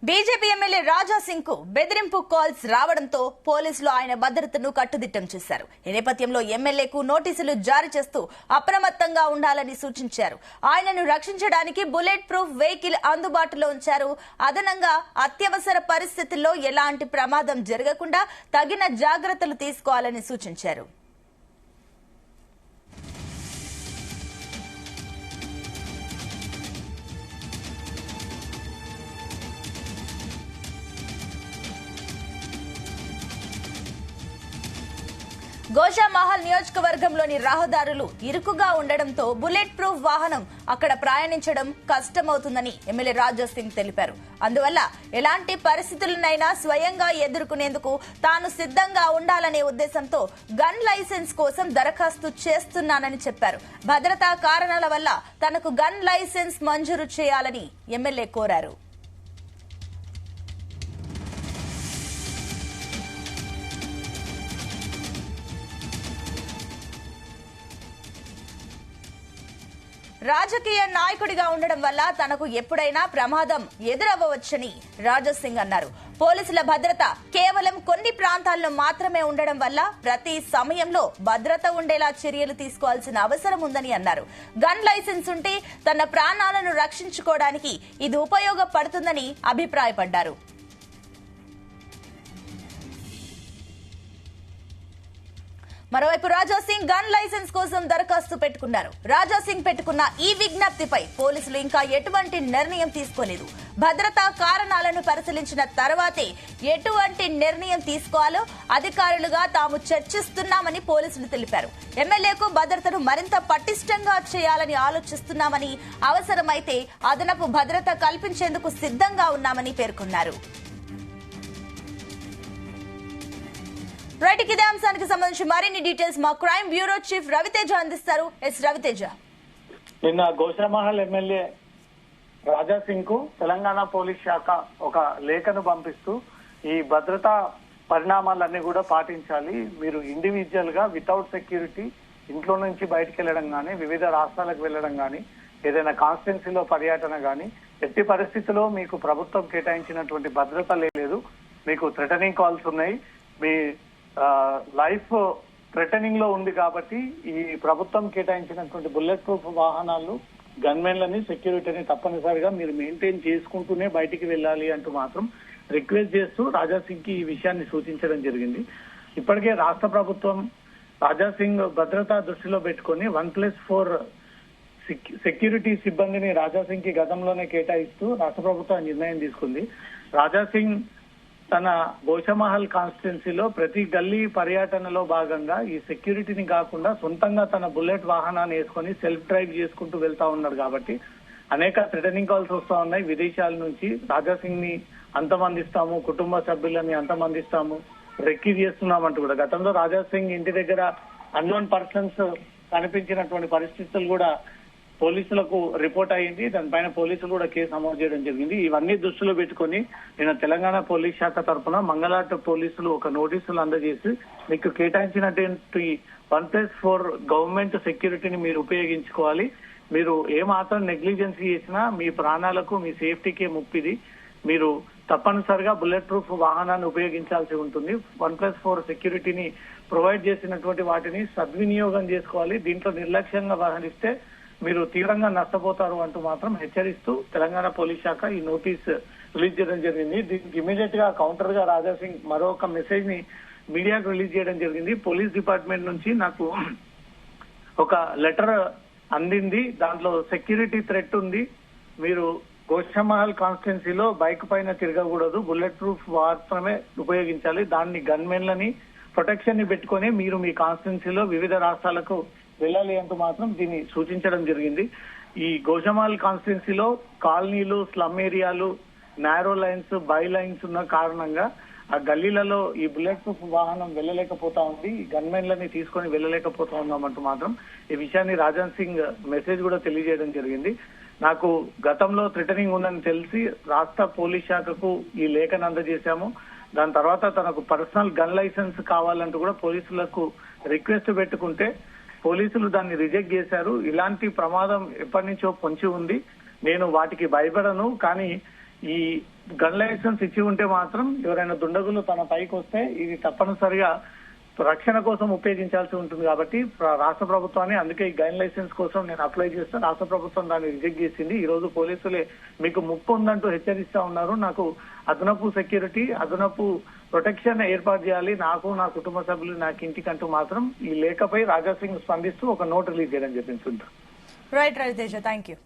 BJP MLA Raja Singh కు బెదిరింపు calls రావడంతో పోలీసులు ఆయన భద్రతను కట్టుదిట్టం చేశారు. ఈ నేపథ్యంలో ఎమ్మెల్యేకు నోటీసులు జారీ చేస్తూ అప్రమత్తంగా ఉండాలని సూచించారు. ఆయనను రక్షించడానికి బుల్లెట్ ప్రూఫ్ వెహికల్ అందుబాటులో ఉంచారు. అదనంగా అత్యవసర పరిస్థితుల్లో ఎలాంటి ప్రమాదం జరగకుండా తగిన జాగ్రత్తలు తీసుకోవాలని సూచించారు. గోషామహల్ నియోజకవర్గంలోని రహదారులు ఇరుకుగా ఉండడంతో బుల్లెట్ ప్రూఫ్ వాహనం అక్కడ ప్రయాణించడం కష్టమవుతుందని ఎమ్మెల్యే రాజా సింగ్ తెలిపారు. అందువల్ల ఎలాంటి పరిస్థితులనైనా స్వయంగా ఎదుర్కొనేందుకు తాను సిద్ధంగా ఉండాలనే ఉద్దేశంతో గన్ లైసెన్స్ కోసం దరఖాస్తు చేస్తున్నానని చెప్పారు. భద్రతా కారణాల వల్ల తనకు గన్ లైసెన్స్ మంజూరు చేయాలని ఎమ్మెల్యే కోరారు. రాజకీయ నాయకుడిగా ఉండడం వల్ల తనకు ఎప్పుడైనా ప్రమాదం ఎదురవ్వవచ్చని రాజా సింగ్ అన్నారు. పోలీసుల భద్రత కేవలం కొన్ని ప్రాంతాల్లో మాత్రమే ఉండడం వల్ల ప్రతి సమయంలో భద్రత ఉండేలా చర్యలు తీసుకోవాల్సిన అవసరం ఉందని అన్నారు. గన్ లైసెన్స్ ఉంటే తన ప్రాణాలను రక్షించుకోవడానికి ఇది ఉపయోగపడుతుందని అభిప్రాయపడ్డారు. మరోవైపు రాజా సింగ్ గన్ లైసెన్స్ కోసం దరఖాస్తు పెట్టుకున్నారు. రాజా సింగ్ పెట్టుకున్న ఈ విజ్ఞప్తిపై పోలీసులు ఇంకా ఎటువంటి నిర్ణయం తీసుకోలేదు. భద్రతా కారణాలను పరిశీలించిన తర్వాతే ఎటువంటి నిర్ణయం తీసుకోవాలో అధికారులుగా తాము చర్చిస్తున్నామని పోలీసులు తెలిపారు. ఎమ్మెల్యేకు భద్రతను మరింత పటిష్టంగా చేయాలని ఆలోచిస్తున్నామని, అవసరమైతే అదనపు భద్రత కల్పించేందుకు సిద్ధంగా ఉన్నామని పేర్కొన్నారు. రైట్, ఇదే అంశానికి సంబంధించి మరిన్ని డీటెయిల్స్ మా క్రైమ్ బ్యూరో చీఫ్ రవితేజ అందిస్తారు. రవితేజ, నిన్న గోషామహల్ ఎమ్మెల్యే రాజా సింగ్ కు తెలంగాణ పోలీస్ శాఖ ఒక లేఖను పంపిస్తూ ఈ భద్రతా పరిణామాలన్నీ కూడా పాటించాలి, మీరు ఇండివిజువల్ గా వితౌట్ సెక్యూరిటీ ఇంట్లో నుంచి బయటకు వెళ్లడం గానీ, వివిధ రాష్ట్రాలకు వెళ్లడం గానీ, ఏదైనా కాన్స్టిట్యున్సీలో పర్యటన గానీ, ఎట్టి పరిస్థితుల్లో మీకు ప్రభుత్వం కేటాయించినటువంటి భద్రత లేదు, మీకు థ్రెటనింగ్ కాల్స్ ఉన్నాయి, మీ లైఫ్ థ్రెటనింగ్ లో ఉంది కాబట్టి ఈ ప్రభుత్వం కేటాయించినటువంటి బుల్లెట్ ప్రూఫ్ వాహనాలు, గన్మెన్లని, సెక్యూరిటీని తప్పనిసరిగా మీరు మెయింటైన్ చేసుకుంటూనే బయటికి వెళ్ళాలి అంటూ మాత్రం రిక్వెస్ట్ చేస్తూ రాజా సింగ్ కి ఈ విషయాన్ని సూచించడం జరిగింది. ఇప్పటికే రాష్ట్ర ప్రభుత్వం రాజా సింగ్ భద్రతా దృష్టిలో పెట్టుకుని 1+4 సెక్యూరిటీ సిబ్బందిని రాజా సింగ్ కి గతంలోనే కేటాయిస్తూ రాష్ట్ర ప్రభుత్వం నిర్ణయం తీసుకుంది. రాజా సింగ్ తన గోషామహల్ కాన్స్టిట్యున్సీలో ప్రతి గల్లీ పర్యటనలో భాగంగా ఈ సెక్యూరిటీని కాకుండా సొంతంగా తన బుల్లెట్ వాహనాన్ని వేసుకొని సెల్ఫ్ డ్రైవ్ చేసుకుంటూ వెళ్తా ఉన్నారు కాబట్టి అనేక థ్రెటనింగ్ కాల్స్ వస్తా ఉన్నాయి విదేశాల నుంచి. రాజా సింగ్ ని అంతమందిస్తాము, కుటుంబ సభ్యులని అంతమందిస్తాము, రెక్కీ చేస్తున్నామంటూ కూడా గతంలో రాజా సింగ్ ఇంటి దగ్గర అన్నోన్ పర్సన్స్ కనిపించినటువంటి పరిస్థితులు కూడా పోలీసులకు రిపోర్ట్ అయ్యింది. దానిపైన పోలీసులు కూడా కేసు నమోదు చేయడం జరిగింది. ఇవన్నీ దృష్టిలో పెట్టుకుని నిన్న తెలంగాణ పోలీస్ శాఖ తరఫున మంగళాట్ పోలీసులు ఒక నోటీసులు అందజేసి మీకు కేటాయించినటువంటి 1+4 గవర్నమెంట్ సెక్యూరిటీని మీరు ఉపయోగించుకోవాలి, మీరు ఏమాత్రం నెగ్లిజెన్సీ చేసినా మీ ప్రాణాలకు, మీ సేఫ్టీకే ముప్పిది, మీరు తప్పనిసరిగా బుల్లెట్ ప్రూఫ్ వాహనాన్ని ఉపయోగించాల్సి ఉంటుంది, 1+4 సెక్యూరిటీని ప్రొవైడ్ చేసినటువంటి వాటిని సద్వినియోగం చేసుకోవాలి, దీంట్లో నిర్లక్ష్యంగా వ్యవహరిస్తే మీరు తీవ్రంగా నష్టపోతారు అంటూ మాత్రం హెచ్చరిస్తూ తెలంగాణ పోలీస్ శాఖ ఈ నోటీస్ రిలీజ్ చేయడం జరిగింది. దీనికి ఇమీడియట్ గా కౌంటర్ గా రాజా సింగ్ మరొక మెసేజ్ ని మీడియాకు రిలీజ్ చేయడం జరిగింది. పోలీస్ డిపార్ట్మెంట్ నుంచి నాకు ఒక లెటర్ అందింది, దాంట్లో సెక్యూరిటీ థ్రెట్ ఉంది, మీరు గోషామహల్ కాన్స్టిట్యున్సీలో బైక్ పైన తిరగకూడదు, బుల్లెట్ ప్రూఫ్ మాత్రమే ఉపయోగించాలి, దాన్ని గన్మెన్లని ప్రొటెక్షన్ ని పెట్టుకుని మీరు మీ కాన్స్టిట్యున్సీలో వివిధ రాష్ట్రాలకు వెళ్ళాలి అంటూ మాత్రం దీన్ని సూచించడం జరిగింది. ఈ గోషామహల్ కాన్స్టిట్యున్సీలో కాలనీలు, స్లమ్ ఏరియాలు, నారో లైన్స్, బై లైన్స్ ఉన్న కారణంగా ఆ గల్లీలలో ఈ బుల్లెట్ ప్రూఫ్ వాహనం వెళ్ళలేకపోతా ఉంది, ఈ గన్మెన్లని తీసుకొని వెళ్ళలేకపోతా ఉన్నామంటూ మాత్రం ఈ విషయాన్ని రాజా సింగ్ మెసేజ్ కూడా తెలియజేయడం జరిగింది. నాకు గతంలో థ్రెటనింగ్ ఉందని తెలిసి రాష్ట్ర పోలీస్ శాఖకు ఈ లేఖను అందజేశాము. దాని తర్వాత తనకు పర్సనల్ గన్ లైసెన్స్ కావాలంటూ కూడా పోలీసులకు రిక్వెస్ట్ పెట్టుకుంటే పోలీసులు దాన్ని రిజెక్ట్ చేశారు. ఇలాంటి ప్రమాదం ఎప్పటి నుంచో పొంచి ఉంది, నేను వాటికి భయపడను, కానీ ఈ గన్ లైసెన్స్ ఇచ్చి ఉంటే మాత్రం ఎవరైనా దుండగులు తన పైకి వస్తే ఇది తప్పనిసరిగా రక్షణ కోసం ఉపయోగించాల్సి ఉంటుంది కాబట్టి రాష్ట్ర ప్రభుత్వాన్ని అందుకే ఈ గన్ లైసెన్స్ కోసం నేను అప్లై చేస్తే రాష్ట్ర ప్రభుత్వం దాన్ని రిజెక్ట్ చేసింది. ఈ రోజు పోలీసులే మీకు ముప్పు ఉందంటూ హెచ్చరిస్తా ఉన్నారు. నాకు అదనపు సెక్యూరిటీ, అదనపు ప్రొటెక్షన్ ఏర్పాటు చేయాలి నాకు, నా కుటుంబ సభ్యులు, నాకు ఇంటికంటూ మాత్రం ఈ లేఖపై రాజాసింగ్ స్పందిస్తూ ఒక నోట్ రిలీజ్ చేయడం చెప్పింది. Right Ravi Teja, thank you.